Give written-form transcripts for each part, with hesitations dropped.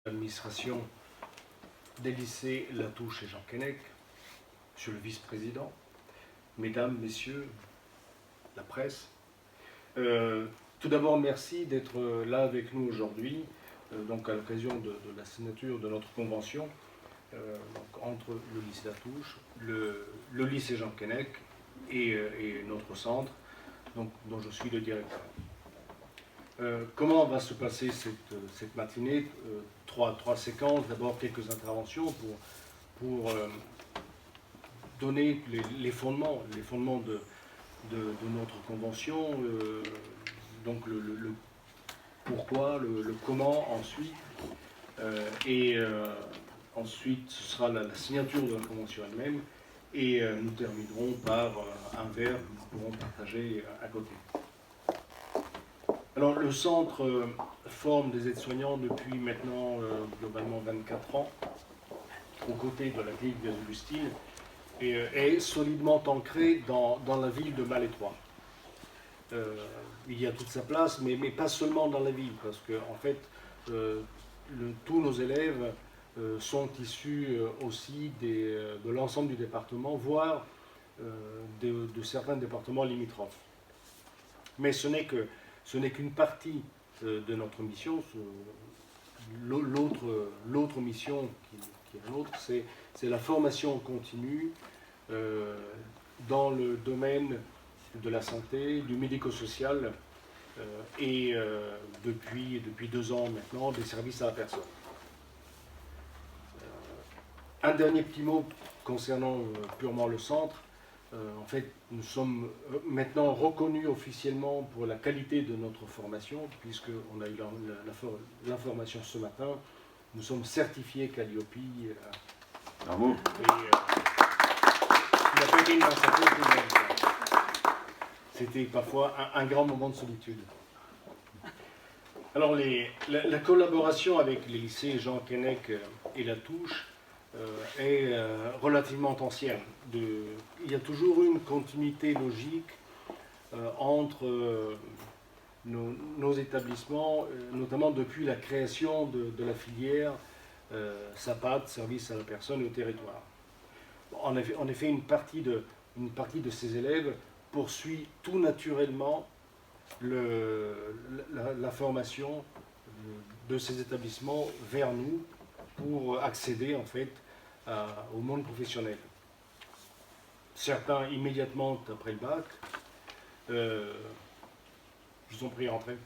l'administration des lycées Latouche et Jean Keinec, Monsieur le vice-président, Mesdames, Messieurs, la presse. Tout d'abord, merci d'être là avec nous aujourd'hui, donc à l'occasion de la signature de notre convention donc entre le lycée Latouche, le lycée Jean Keinec et notre centre, donc, dont je suis le directeur. Comment va se passer cette matinée? Trois séquences. D'abord quelques interventions pour donner les fondements de notre convention, donc le pourquoi, le comment ensuite, ensuite ce sera la signature de la convention elle-même, et nous terminerons par un verre que nous pourrons partager à côté. Alors le centre forme des aides-soignants depuis maintenant globalement 24 ans, aux côtés de la clinique des Augustines, et est solidement ancré dans la ville de Malétroit. Il y a toute sa place, mais pas seulement dans la ville, parce que en fait, tous nos élèves sont issus aussi de l'ensemble du département, voire de certains départements limitrophes. Mais ce n'est qu'une partie de notre mission. L'autre mission qui est la nôtre, c'est la formation continue dans le domaine de la santé, du médico-social et depuis 2 ans maintenant, des services à la personne. Un dernier petit mot concernant purement le centre. En fait, nous sommes maintenant reconnus officiellement pour la qualité de notre formation, puisqu'on a eu l'information ce matin. Nous sommes certifiés Calliope. Bravo. C'était parfois un grand moment de solitude. Alors, la collaboration avec les lycées Jean Keinec et Latouche est relativement ancienne. Il y a toujours eu une continuité logique entre nos établissements, notamment depuis la création de la filière SAPAT, service à la personne et au territoire. En effet, une partie de ces élèves poursuit tout naturellement la formation de ces établissements vers nous pour accéder en fait au monde professionnel. Certains immédiatement après le bac. Je vous en prie, entrez.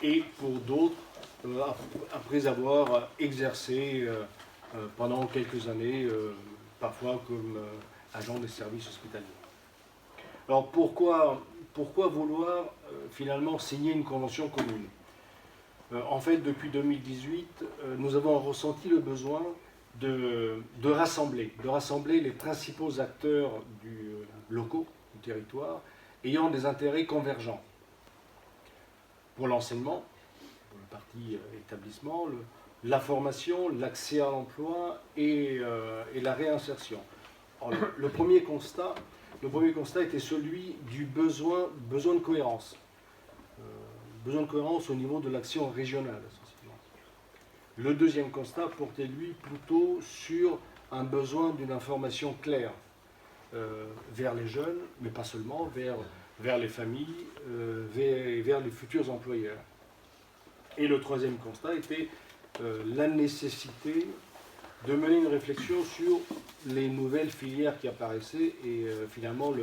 Et pour d'autres, après avoir exercé pendant quelques années, parfois comme agent des services hospitaliers. Alors pourquoi vouloir finalement signer une convention commune? En fait, depuis 2018, nous avons ressenti le besoin de rassembler les principaux acteurs locaux du territoire ayant des intérêts convergents pour l'enseignement, pour la partie établissement, la formation, l'accès à l'emploi et la réinsertion. Alors, le premier constat était celui du besoin de cohérence. Besoin de cohérence au niveau de l'action régionale. Le deuxième constat portait, lui, plutôt sur un besoin d'une information claire vers les jeunes, mais pas seulement, vers les familles, vers les futurs employeurs. Et le troisième constat était la nécessité de mener une réflexion sur les nouvelles filières qui apparaissaient et finalement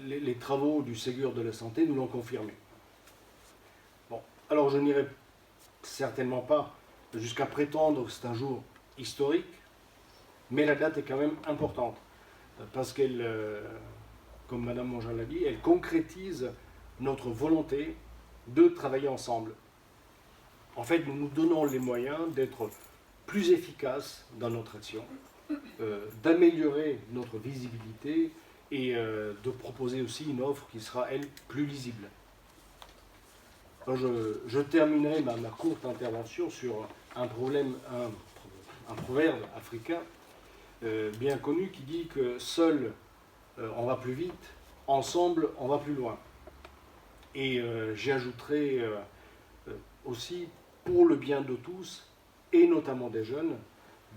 les travaux du Ségur de la santé nous l'ont confirmé. Bon, alors je n'irai certainement pas jusqu'à prétendre que c'est un jour historique, mais la date est quand même importante, parce qu'elle, comme Madame Mongeal l'a dit, elle concrétise notre volonté de travailler ensemble. En fait, nous nous donnons les moyens d'être plus efficaces dans notre action, d'améliorer notre visibilité et de proposer aussi une offre qui sera, elle, plus lisible. Alors je terminerai ma courte intervention sur un proverbe africain bien connu qui dit que seul on va plus vite, ensemble on va plus loin. Et j'y ajouterai aussi pour le bien de tous, et notamment des jeunes,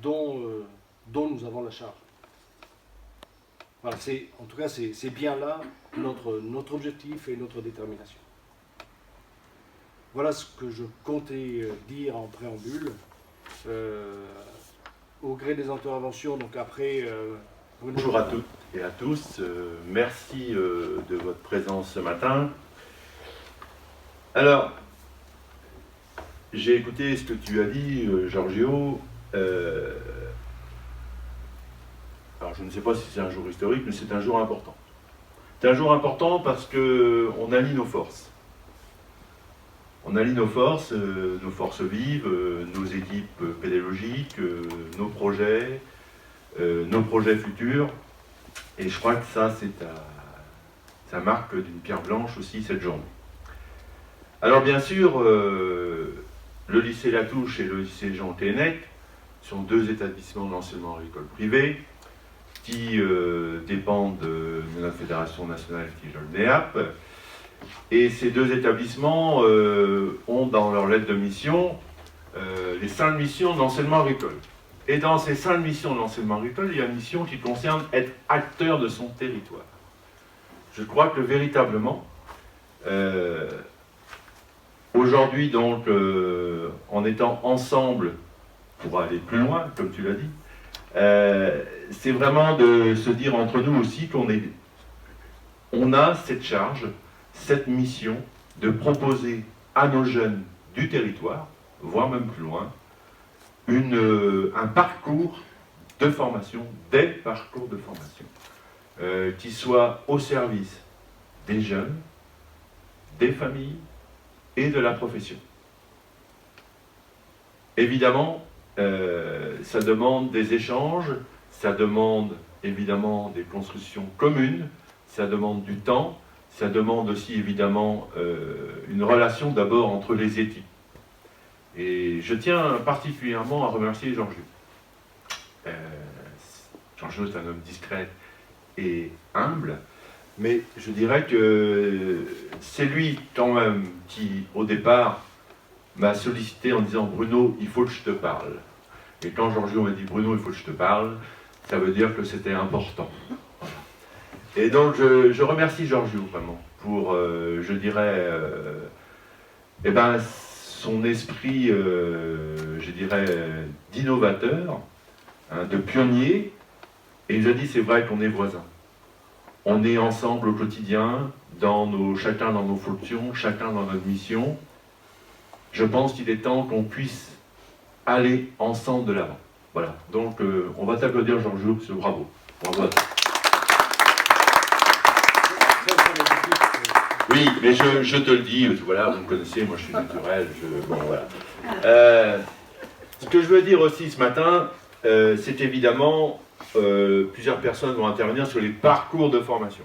dont nous avons la charge. Voilà, en tout cas, c'est bien là notre objectif et notre détermination. Voilà ce que je comptais dire en préambule. Au gré des interventions, donc après... Bonjour à toutes et à tous. Merci de votre présence ce matin. Alors, j'ai écouté ce que tu as dit, Giorgio. Alors, je ne sais pas si c'est un jour historique, mais c'est un jour important. C'est un jour important parce qu'on allie nos forces. On allie nos forces vives, nos équipes pédagogiques, nos projets futurs. Et je crois que ça marque d'une pierre blanche aussi cette journée. Alors bien sûr, le lycée Latouche et le lycée Jean Keinec sont deux établissements d'enseignement agricole privé qui dépendent de la Fédération nationale qui est le NEAP. Et ces deux établissements ont dans leur lettre de mission les 5 missions d'enseignement agricole. Et dans ces 5 missions d'enseignement agricole, il y a une mission qui concerne être acteur de son territoire. Je crois que véritablement, aujourd'hui donc, en étant ensemble pour aller plus loin, comme tu l'as dit, c'est vraiment de se dire entre nous aussi qu'on a cette charge, cette mission de proposer à nos jeunes du territoire, voire même plus loin, un parcours de formation, des parcours de formation, qui soient au service des jeunes, des familles et de la profession. Évidemment, ça demande des échanges, ça demande évidemment des constructions communes, ça demande du temps, ça demande aussi évidemment une relation d'abord entre les équipes. Et je tiens particulièrement à remercier Giorgio. Giorgio est un homme discret et humble, mais je dirais que c'est lui quand même qui, au départ, m'a sollicité en disant « Bruno, il faut que je te parle ». Et quand Giorgio m'a dit « Bruno, il faut que je te parle », ça veut dire que c'était important. Et donc je remercie Giorgio vraiment pour, je dirais, son esprit, je dirais, d'innovateur, hein, de pionnier. Et il nous a dit, c'est vrai qu'on est voisins. On est ensemble au quotidien, chacun dans nos fonctions, chacun dans notre mission. Je pense qu'il est temps qu'on puisse aller ensemble de l'avant. Voilà, donc on va t'applaudir Giorgio, c'est bravo. Bravo à toi. Oui, mais je te le dis, voilà, vous me connaissez, moi je suis naturel, bon voilà. Ce que je veux dire aussi ce matin, c'est évidemment, plusieurs personnes vont intervenir sur les parcours de formation.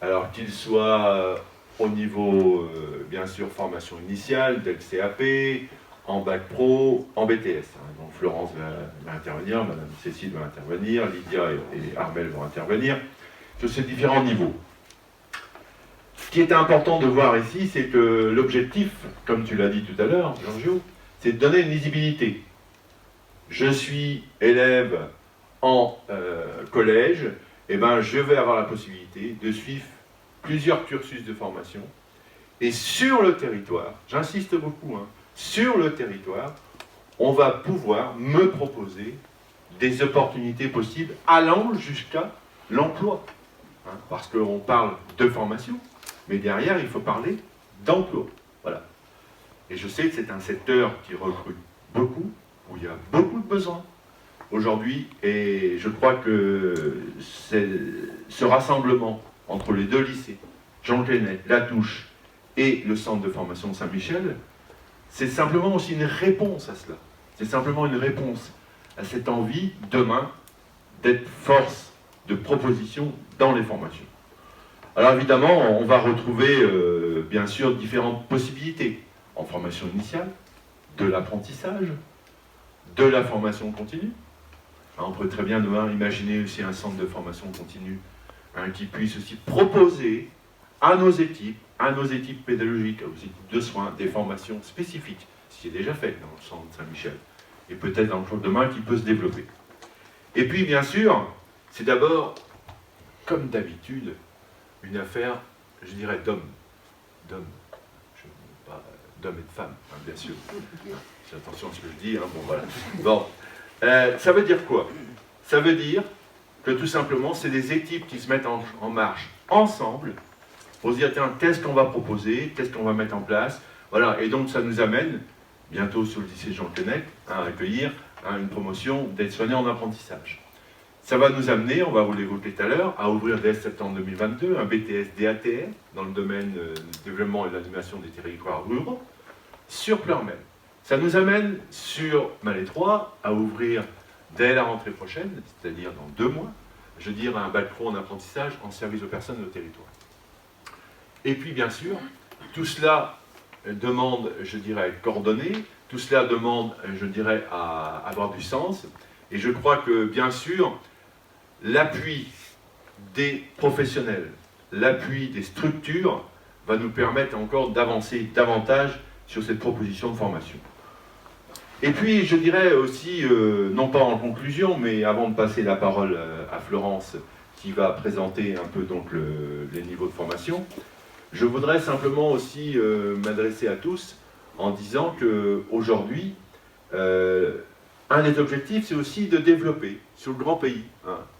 Alors qu'ils soient au niveau, bien sûr, formation initiale, tel CAP, en bac pro, en BTS. Hein. Donc Florence va intervenir, Madame Cécile va intervenir, Lydia et Armel vont intervenir, sur ces différents niveaux. Ce qui est important de voir ici, c'est que l'objectif, comme tu l'as dit tout à l'heure, Giorgio, c'est de donner une lisibilité. Je suis élève en collège, et je vais avoir la possibilité de suivre plusieurs cursus de formation, et sur le territoire, j'insiste beaucoup, hein, sur le territoire, on va pouvoir me proposer des opportunités possibles allant jusqu'à l'emploi. Hein, parce qu'on parle de formation, mais derrière, il faut parler d'emploi. Voilà. Et je sais que c'est un secteur qui recrute beaucoup, où il y a beaucoup de besoins aujourd'hui, et je crois que ce rassemblement entre les deux lycées, Jean Keinec, Latouche et le centre de formation de Saint-Michel, c'est simplement aussi une réponse à cela. C'est simplement une réponse à cette envie, demain, d'être force de proposition dans les formations. Alors évidemment, on va retrouver bien sûr différentes possibilités en formation initiale, de l'apprentissage, de la formation continue. On peut très bien demain imaginer aussi un centre de formation continue qui puisse aussi proposer à nos équipes pédagogiques, aux équipes de soins, des formations spécifiques, ce qui est déjà fait dans le centre Saint-Michel, et peut-être dans le jour de demain qui peut se développer. Et puis, bien sûr, c'est d'abord, comme d'habitude, une affaire, je dirais, d'hommes, et de femmes, hein, bien sûr. Fais attention à ce que je dis, hein, bon voilà. Bon, ça veut dire quoi? Ça veut dire que tout simplement, c'est des équipes qui se mettent en marche ensemble pour se dire, tiens, qu'est-ce qu'on va proposer, qu'est-ce qu'on va mettre en place, voilà, et donc ça nous amène, bientôt sur le lycée Jean Keinec, à accueillir une promotion d'aide-soignant en apprentissage. Ça va nous amener, on va vous l'évoquer tout à l'heure, à ouvrir dès septembre 2022 un BTS DATR dans le domaine du développement et de l'animation des territoires ruraux sur Pleurmel. Ça nous amène sur Malétroit à ouvrir dès la rentrée prochaine, c'est-à-dire dans 2 mois, je dirais un bac pro en apprentissage en service aux personnes et au territoire. Et puis bien sûr, tout cela demande, je dirais, à être coordonné, tout cela demande, je dirais, à avoir du sens, et je crois que bien sûr, l'appui des professionnels, l'appui des structures va nous permettre encore d'avancer davantage sur cette proposition de formation. Et puis, je dirais aussi, non pas en conclusion, mais avant de passer la parole à Florence, qui va présenter un peu donc les niveaux de formation, je voudrais simplement aussi m'adresser à tous en disant qu'aujourd'hui, un des objectifs, c'est aussi de développer sur le grand pays,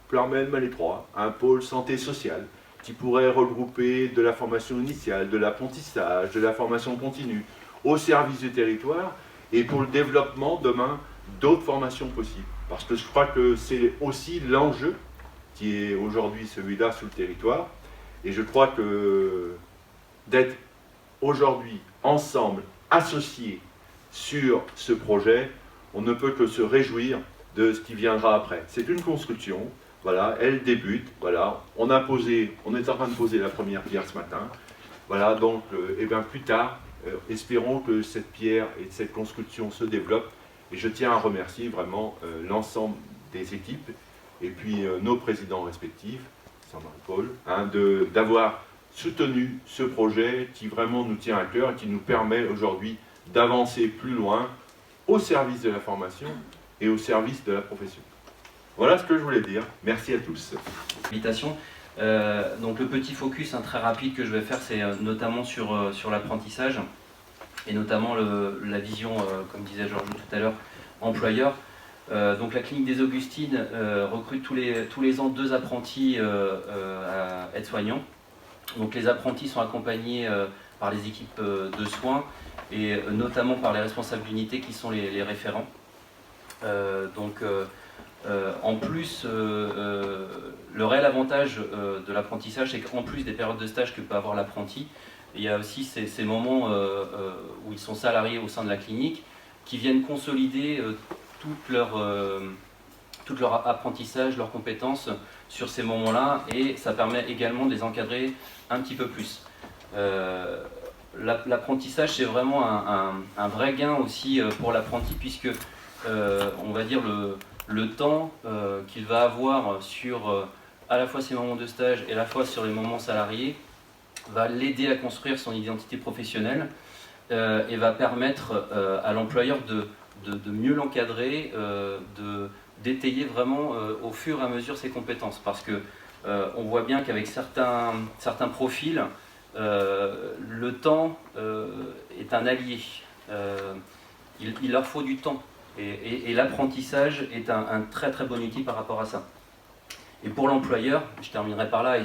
Pleurmel, Malétroit, un pôle santé sociale qui pourrait regrouper de la formation initiale, de l'apprentissage, de la formation continue, au service du territoire, et pour le développement demain d'autres formations possibles. Parce que je crois que c'est aussi l'enjeu qui est aujourd'hui celui-là sur le territoire, et je crois que d'être aujourd'hui ensemble, associés sur ce projet, on ne peut que se réjouir de ce qui viendra après. C'est une construction, voilà, elle débute, voilà, on est en train de poser la première pierre ce matin, voilà, donc, et bien plus tard, espérons que cette pierre et cette construction se développent, et je tiens à remercier vraiment l'ensemble des équipes, et puis nos présidents respectifs, Saint-Marie-Paul, d'avoir soutenu ce projet qui vraiment nous tient à cœur et qui nous permet aujourd'hui d'avancer plus loin au service de la formation et au service de la profession. Voilà ce que je voulais dire. Merci à tous. Invitation. Donc le petit focus très rapide que je vais faire, c'est notamment sur l'apprentissage et notamment la vision, comme disait Georges tout à l'heure, employeur. Donc la clinique des Augustines recrute tous les ans 2 apprentis aides-soignants. Donc les apprentis sont accompagnés par les équipes de soins et notamment par les responsables d'unité qui sont les référents. En plus, le réel avantage de l'apprentissage, c'est qu'en plus des périodes de stage que peut avoir l'apprenti, il y a aussi ces moments où ils sont salariés au sein de la clinique qui viennent consolider tout leur apprentissage, leurs compétences sur ces moments-là, et ça permet également de les encadrer un petit peu plus. L'apprentissage, c'est vraiment un vrai gain aussi pour l'apprenti, puisque on va dire le temps qu'il va avoir sur à la fois ses moments de stage et à la fois sur les moments salariés va l'aider à construire son identité professionnelle et va permettre à l'employeur de mieux l'encadrer, d'étayer vraiment au fur et à mesure ses compétences, parce que on voit bien qu'avec certains profils, le temps est un allié. Il leur faut du temps. Et l'apprentissage est un très très bon outil par rapport à ça. Et pour l'employeur, je terminerai par là,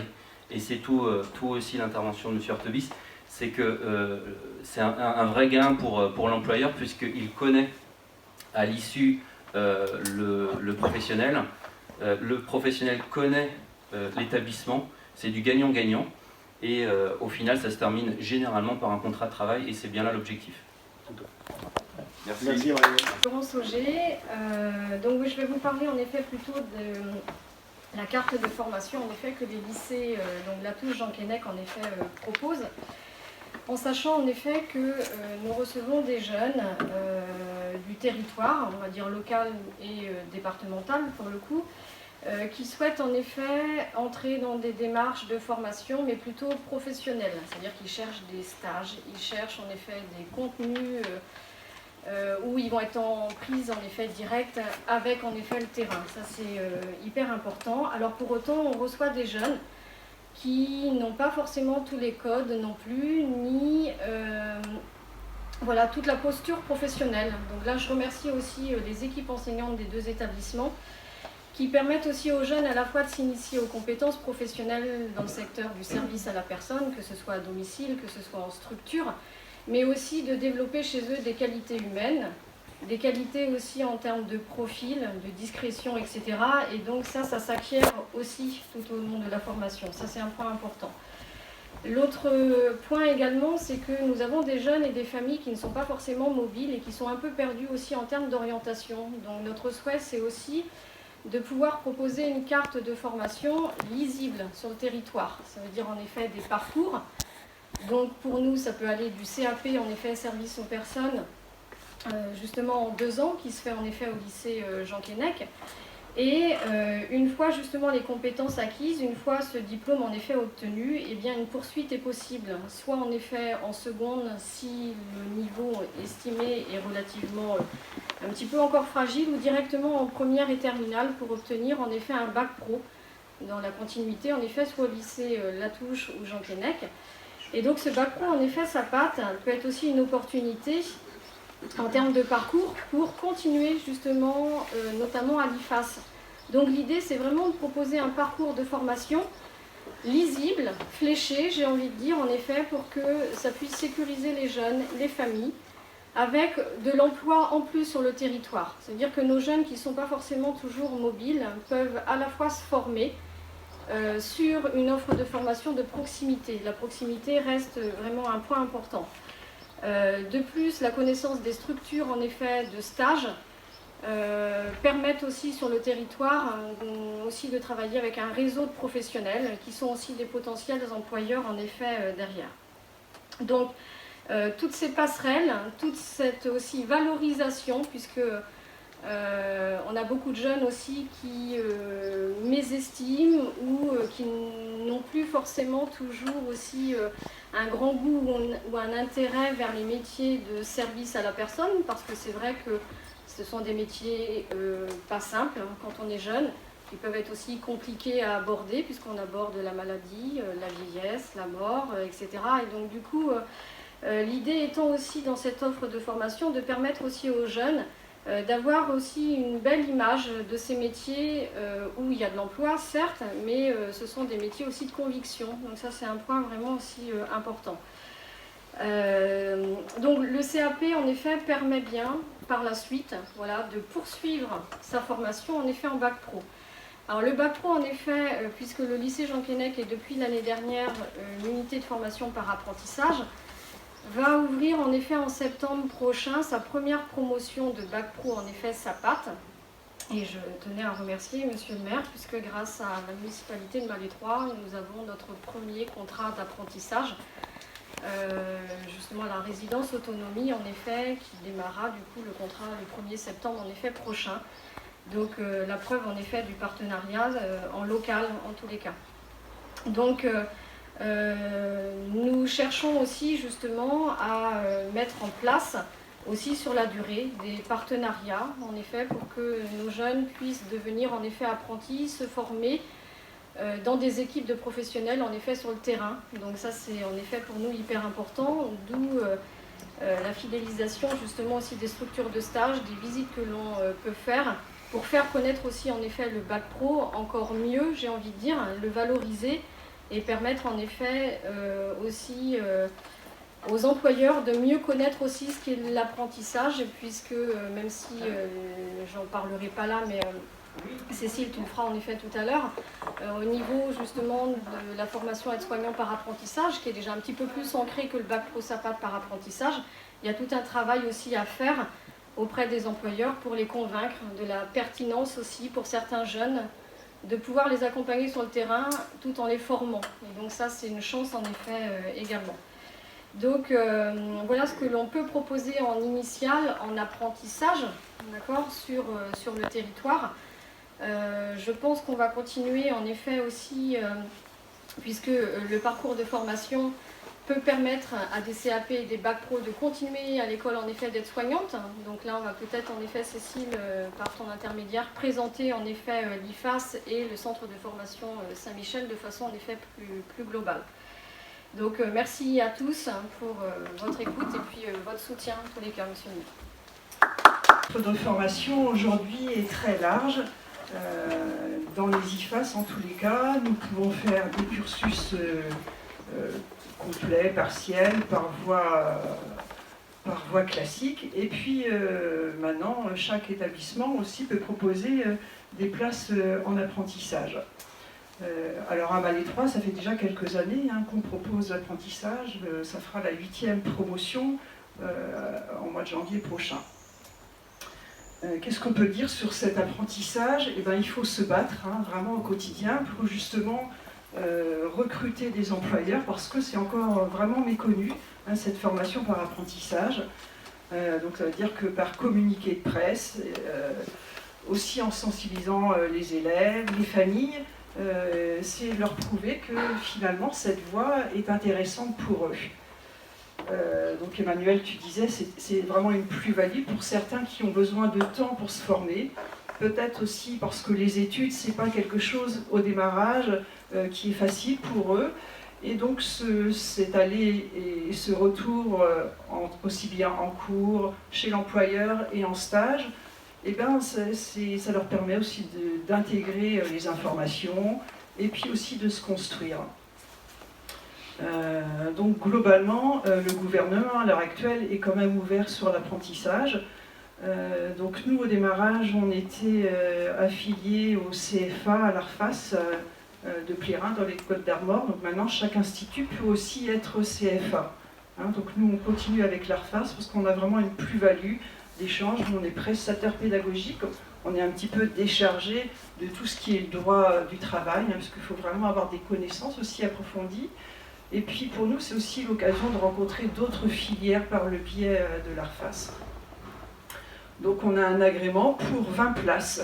et c'est tout aussi l'intervention de M. Artebis, c'est que c'est un vrai gain pour l'employeur, puisqu'il connaît à l'issue le professionnel. Le professionnel connaît l'établissement, c'est du gagnant-gagnant, et au final ça se termine généralement par un contrat de travail, et c'est bien là l'objectif. Merci. Florence Auger, donc je vais vous parler en effet plutôt de la carte de formation en effet que les lycées, donc la touche Jean Keinec en effet propose, en sachant en effet que nous recevons des jeunes du territoire, on va dire local et départemental pour le coup, qui souhaitent en effet entrer dans des démarches de formation, mais plutôt professionnelles. C'est-à-dire qu'ils cherchent des stages, ils cherchent en effet des contenus où ils vont être en prise en effet directe avec en effet le terrain. Ça c'est hyper important. Alors pour autant, on reçoit des jeunes qui n'ont pas forcément tous les codes non plus, ni voilà, toute la posture professionnelle. Donc là, je remercie aussi les équipes enseignantes des 2 établissements qui permettent aussi aux jeunes à la fois de s'initier aux compétences professionnelles dans le secteur du service à la personne, que ce soit à domicile, que ce soit en structure, mais aussi de développer chez eux des qualités humaines, des qualités aussi en termes de profil, de discrétion, etc. Et donc ça s'acquiert aussi tout au long de la formation. Ça, c'est un point important. L'autre point également, c'est que nous avons des jeunes et des familles qui ne sont pas forcément mobiles et qui sont un peu perdus aussi en termes d'orientation. Donc notre souhait, c'est aussi de pouvoir proposer une carte de formation lisible sur le territoire. Ça veut dire en effet des parcours. Donc pour nous, ça peut aller du CAP, en effet, service aux personnes, justement en 2 ans, qui se fait en effet au lycée Jean Keinec. Et une fois justement les compétences acquises, une fois ce diplôme en effet obtenu, eh bien une poursuite est possible, soit en effet en seconde si le niveau estimé est relativement un petit peu encore fragile, ou directement en première et terminale pour obtenir en effet un bac pro dans la continuité, en effet soit au lycée Latouche ou Jean Keinec. Et donc ce bac pro en effet sa patte peut être aussi une opportunité en termes de parcours pour continuer justement notamment à l'IFAS. Donc l'idée c'est vraiment de proposer un parcours de formation lisible, fléché, j'ai envie de dire en effet, pour que ça puisse sécuriser les jeunes, les familles, avec de l'emploi en plus sur le territoire. C'est-à-dire que nos jeunes qui ne sont pas forcément toujours mobiles peuvent à la fois se former sur une offre de formation de proximité. La proximité reste vraiment un point important. De plus, la connaissance des structures en effet de stage permettent aussi sur le territoire aussi de travailler avec un réseau de professionnels qui sont aussi des potentiels employeurs en effet derrière. Donc toutes ces passerelles, toute cette aussi valorisation, puisque on a beaucoup de jeunes aussi qui mésestiment ou qui n'ont plus forcément toujours aussi un grand goût ou un intérêt vers les métiers de service à la personne, parce que c'est vrai que ce sont des métiers pas simples quand on est jeune, qui peuvent être aussi compliqués à aborder, puisqu'on aborde la maladie, la vieillesse, la mort, etc. Et donc du coup, l'idée étant aussi dans cette offre de formation de permettre aussi aux jeunes d'avoir aussi une belle image de ces métiers où il y a de l'emploi, certes, mais ce sont des métiers aussi de conviction. Donc ça, c'est un point vraiment aussi important. Donc le CAP, en effet, permet bien, par la suite, voilà, de poursuivre sa formation, en effet, en bac pro. Alors le bac pro, en effet, puisque le lycée Jean Keinec est depuis l'année dernière une unité de formation par apprentissage, va ouvrir en effet en septembre prochain sa première promotion de bac pro, en effet sa patte. Et je tenais à remercier monsieur le maire, puisque grâce à la municipalité de Malétroit, nous avons notre premier contrat d'apprentissage, justement la résidence autonomie, en effet, qui démarrera du coup le contrat le 1er septembre en effet prochain. Donc la preuve en effet du partenariat en local en tous les cas. Donc nous cherchons aussi justement à mettre en place aussi sur la durée des partenariats en effet pour que nos jeunes puissent devenir en effet apprentis, se former dans des équipes de professionnels en effet sur le terrain. Donc ça c'est en effet pour nous hyper important, d'où la fidélisation justement aussi des structures de stage, des visites que l'on peut faire pour faire connaître aussi en effet le bac pro encore mieux, j'ai envie de dire, le valoriser et permettre en effet aussi aux employeurs de mieux connaître aussi ce qu'est l'apprentissage, puisque même si j'en parlerai pas là, mais Cécile tu le feras en effet tout à l'heure, au niveau justement de la formation aide-soignant par apprentissage, qui est déjà un petit peu plus ancré que le bac pro SAPAT par apprentissage, il y a tout un travail aussi à faire auprès des employeurs pour les convaincre de la pertinence aussi pour certains jeunes de pouvoir les accompagner sur le terrain tout en les formant. Et donc ça, c'est une chance en effet également. Donc voilà ce que l'on peut proposer en initial, en apprentissage, d'accord, sur le territoire. Je pense qu'on va continuer en effet aussi, puisque le parcours de formation peut permettre à des CAP et des bac pro de continuer à l'école en effet d'être soignante. Donc là on va peut-être en effet, Cécile, par ton intermédiaire, présenter en effet l'IFAS et le centre de formation Saint-Michel de façon en effet plus globale. Donc merci à tous pour votre écoute et puis votre soutien en tous les cas, monsieur le ministre. Notre formation aujourd'hui est très large. Dans les IFAS en tous les cas, nous pouvons faire des cursus complet, partiel, par voie classique. Et puis maintenant, chaque établissement aussi peut proposer des places en apprentissage. Alors à Malétroit, ça fait déjà quelques années qu'on propose l'apprentissage. Ça fera la 8e promotion en mois de janvier prochain. Qu'est-ce qu'on peut dire sur cet apprentissage? Eh bien, il faut se battre vraiment au quotidien pour justement recruter des employeurs, parce que c'est encore vraiment méconnu, cette formation par apprentissage. Donc ça veut dire que par communiqué de presse, aussi en sensibilisant les élèves, les familles, c'est leur prouver que finalement cette voie est intéressante pour eux. Donc Emmanuel, tu disais, c'est vraiment une plus-value pour certains qui ont besoin de temps pour se former. Peut-être aussi parce que les études, c'est pas quelque chose au démarrage qui est facile pour eux. Et donc cet aller et ce retour, aussi bien en cours, chez l'employeur et en stage, eh ben, ça leur permet aussi d'intégrer les informations et puis aussi de se construire. Donc globalement, le gouvernement à l'heure actuelle est quand même ouvert sur l'apprentissage. Donc nous, au démarrage, on était affiliés au CFA, à l'ARFAS de Plérin, dans les Côtes d'Armor. Donc maintenant, chaque institut peut aussi être CFA. Donc nous, on continue avec l'ARFAS parce qu'on a vraiment une plus-value d'échange. Nous, on est prestataire pédagogique. On est un petit peu déchargé de tout ce qui est le droit du travail, parce qu'il faut vraiment avoir des connaissances aussi approfondies. Et puis pour nous, c'est aussi l'occasion de rencontrer d'autres filières par le biais de l'ARFAS. Donc on a un agrément pour 20 places.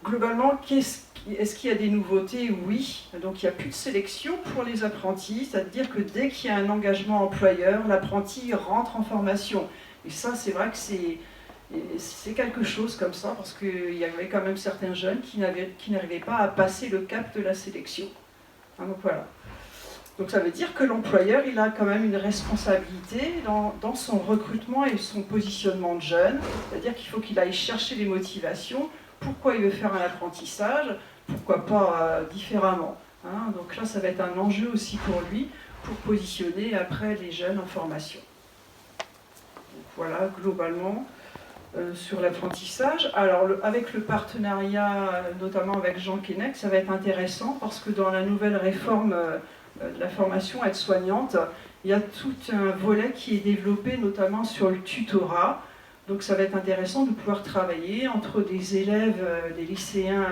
Globalement, est-ce qu'il y a des nouveautés? Oui. Donc il n'y a plus de sélection pour les apprentis, c'est-à-dire que dès qu'il y a un engagement employeur, l'apprenti rentre en formation. Et ça, c'est vrai que c'est quelque chose comme ça, parce qu'il y avait quand même certains jeunes qui n'arrivaient pas à passer le cap de la sélection. Donc voilà. Donc ça veut dire que l'employeur, il a quand même une responsabilité dans son recrutement et son positionnement de jeunes. C'est-à-dire qu'il faut qu'il aille chercher les motivations. Pourquoi il veut faire un apprentissage? Pourquoi pas différemment? Donc là, ça va être un enjeu aussi pour lui, pour positionner après les jeunes en formation. Donc voilà, globalement, sur l'apprentissage. Alors avec le partenariat, notamment avec Jean Keinec, ça va être intéressant parce que dans la nouvelle réforme de la formation aide-soignante, il y a tout un volet qui est développé notamment sur le tutorat. Donc ça va être intéressant de pouvoir travailler entre des élèves, des lycéens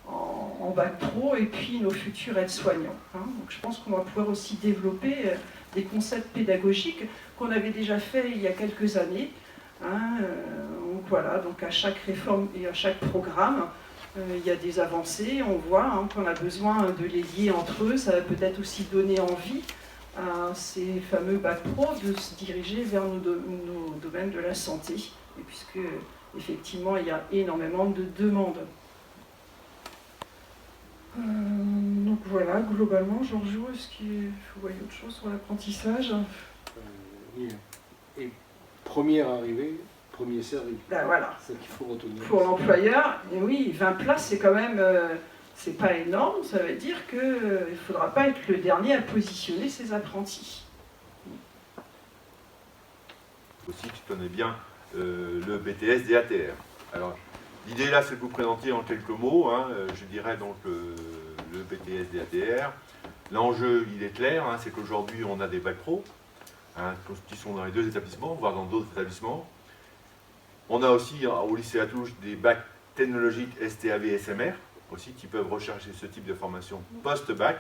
en bac pro et puis nos futurs aides-soignants. Donc je pense qu'on va pouvoir aussi développer des concepts pédagogiques qu'on avait déjà fait il y a quelques années. Donc voilà, donc à chaque réforme et à chaque programme, il y a des avancées, on voit qu'on a besoin de les lier entre eux. Ça va peut-être aussi donner envie à ces fameux bac pro de se diriger vers nos domaines de la santé, et puisque effectivement il y a énormément de demandes. Donc voilà, globalement, Georgiou, est-ce qu'il faut voir autre chose sur l'apprentissage? Oui. Et premier arrivé, premier servi. Ben voilà. C'est ça qu'il faut retenir. Pour l'employeur, oui, 20 places, c'est quand même, c'est pas énorme. Ça veut dire qu'il ne faudra pas être le dernier à positionner ses apprentis. Aussi, tu connais bien le BTS DATR. Alors, l'idée là, c'est de vous présenter en quelques mots, je dirais donc le BTS DATR. L'enjeu, il est clair, c'est qu'aujourd'hui, on a des bacs pro, qui sont dans les deux établissements, voire dans d'autres établissements. On a aussi au lycée Atouche des bacs technologiques STAV SMR, aussi, qui peuvent rechercher ce type de formation post-bac.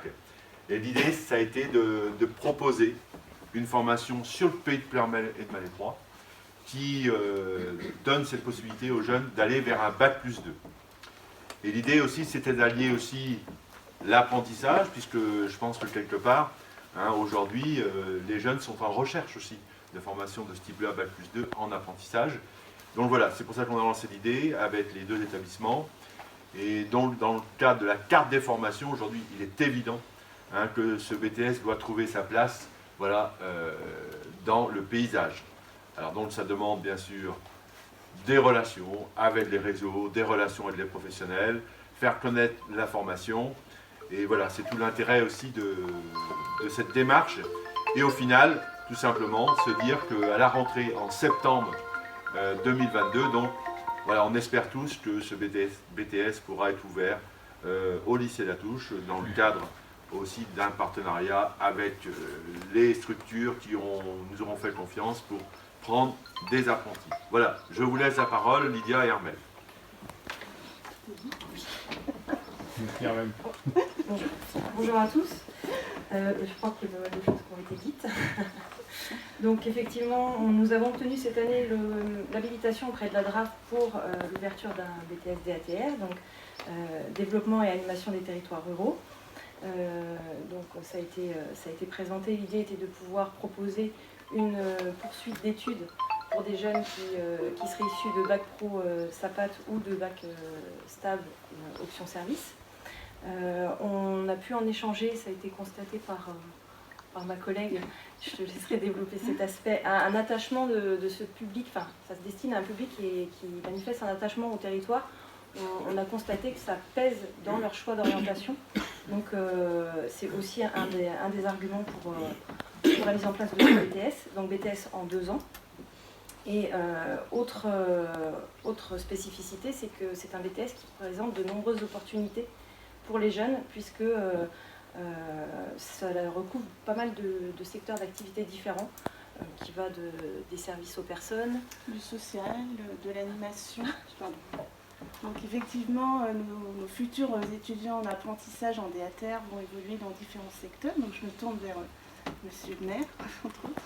Et l'idée, ça a été de proposer une formation sur le pays de Plermel et de Malétroit, qui donne cette possibilité aux jeunes d'aller vers un bac+2. Et l'idée aussi, c'était d'allier aussi l'apprentissage, puisque je pense que quelque part, hein, aujourd'hui, les jeunes sont en recherche aussi de formation de ce type-là, Bac+2, en apprentissage. Donc voilà, c'est pour ça qu'on a lancé l'idée avec les 2 établissements. Et donc, dans le cadre de la carte des formations, aujourd'hui, il est évident, hein, que ce BTS doit trouver sa place, voilà, dans le paysage. Alors donc, ça demande bien sûr des relations avec les réseaux, des relations avec les professionnels, faire connaître la formation. Et voilà, c'est tout l'intérêt aussi de cette démarche. Et au final, tout simplement, se dire qu'à la rentrée en septembre 2022, donc, voilà, on espère tous que ce BTS pourra être ouvert au lycée Latouche dans le cadre aussi d'un partenariat avec les structures qui nous auront fait confiance pour prendre des apprentis. Voilà, je vous laisse la parole, Lydia et Armel. Bonjour à tous. Je crois que les choses ont été dites. Donc effectivement, nous avons obtenu cette année l'habilitation auprès de la DRAF pour l'ouverture d'un BTS DATR, donc développement et animation des territoires ruraux. Donc ça a été présenté. L'idée était de pouvoir proposer une poursuite d'études pour des jeunes qui seraient issus de bac pro SAPAT ou de bac stable option service. On a pu en échanger, ça a été constaté par ma collègue, je te laisserai développer cet aspect, un attachement de ce public, enfin ça se destine à un public qui manifeste un attachement au territoire. On a constaté que ça pèse dans leur choix d'orientation, donc c'est aussi un des arguments pour la mise en place de ce BTS, donc BTS en 2 ans. Et autre spécificité, c'est que c'est un BTS qui présente de nombreuses opportunités pour les jeunes, puisque ça recouvre pas mal de secteurs d'activité différents, qui va des services aux personnes, du social, de l'animation. Donc effectivement, nos futurs étudiants en apprentissage en DATR vont évoluer dans différents secteurs. Donc je me tourne vers Monsieur le maire, entre autres,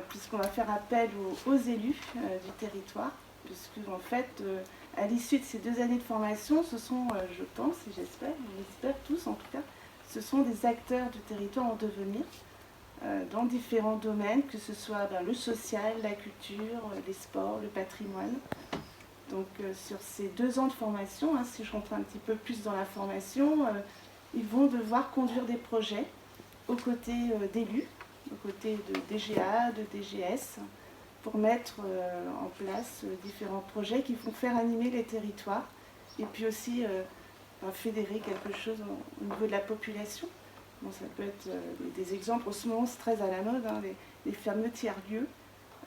puisqu'on va faire appel aux élus du territoire, puisque en fait, à l'issue de ces 2 années de formation, ce sont, je pense et j'espère, on l'espère tous en tout cas, ce sont des acteurs du territoire en devenir, dans différents domaines, que ce soit le social, la culture, les sports, le patrimoine. Donc sur ces 2 ans de formation, hein, si je rentre un petit peu plus dans la formation, ils vont devoir conduire des projets aux côtés d'élus, aux côtés de DGA, de DGS, pour mettre en place différents projets qui vont faire animer les territoires et puis aussi fédérer quelque chose au niveau de la population. Bon, ça peut être des exemples, en ce moment c'est très à la mode, hein, les fameux tiers-lieux,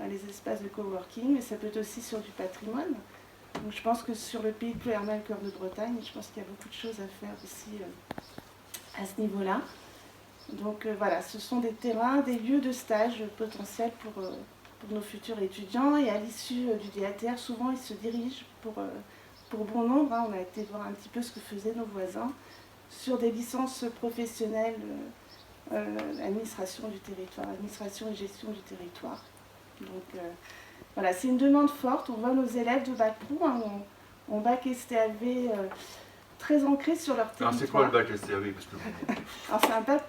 les espaces de coworking, mais ça peut être aussi sur du patrimoine. Donc je pense que sur le pays de Ploërmel, cœur de Bretagne, je pense qu'il y a beaucoup de choses à faire aussi à ce niveau-là. Donc voilà, ce sont des terrains, des lieux de stage potentiels pour nos futurs étudiants. Et à l'issue du DATR, souvent ils se dirigent pour bon nombre, hein, on a été voir un petit peu ce que faisaient nos voisins, sur des licences professionnelles, administration du territoire, administration et gestion du territoire. Donc voilà, c'est une demande forte. On voit nos élèves de bac pro, hein, en bac STAV très ancrés sur leur territoire. Alors c'est quoi le bac STAV? Alors c'est un bac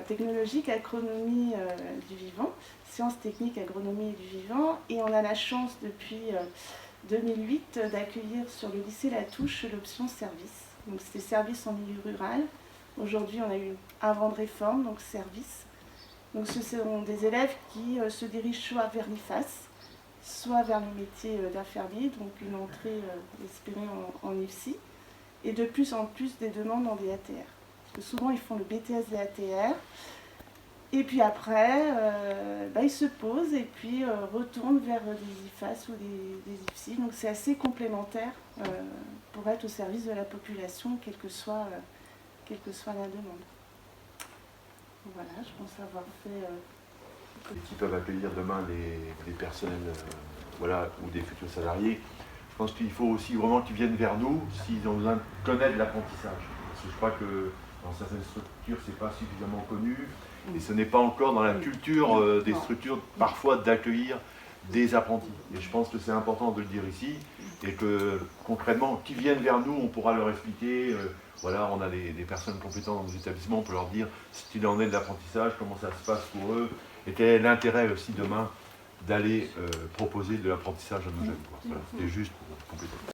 technologique, agronomie du vivant, sciences techniques, agronomie du vivant. Et on a la chance depuis 2008 d'accueillir sur le lycée Latouche l'option service. Donc c'était service en milieu rural. Aujourd'hui on a eu un vent de réforme, donc service. Donc ce sont des élèves qui se dirigent soit vers l'IFAS, soit vers le métier d'infirmier, donc une entrée espérée en IFSI, et de plus en plus des demandes en DATR. Parce que souvent ils font le BTS DATR, et puis après ils se posent et puis retournent vers des IFAS ou des IFSI. Donc c'est assez complémentaire pour être au service de la population, quelle que soit la demande. Voilà, je pense avoir fait... Qui peuvent accueillir demain les personnels voilà, ou des futurs salariés. Je pense qu'il faut aussi vraiment qu'ils viennent vers nous s'ils ont besoin de connaître l'apprentissage. Parce que je crois que dans certaines structures, ce n'est pas suffisamment connu et ce n'est pas encore dans la culture des structures parfois d'accueillir des apprentis. Et je pense que c'est important de le dire ici. et que concrètement, qu'ils viennent vers nous, on pourra leur expliquer, voilà, on a des personnes compétentes dans nos établissements, on peut leur dire ce qu'il en est de l'apprentissage, comment ça se passe pour eux, et quel est l'intérêt aussi demain d'aller proposer de l'apprentissage à nos jeunes. Voilà, c'était juste pour compléter.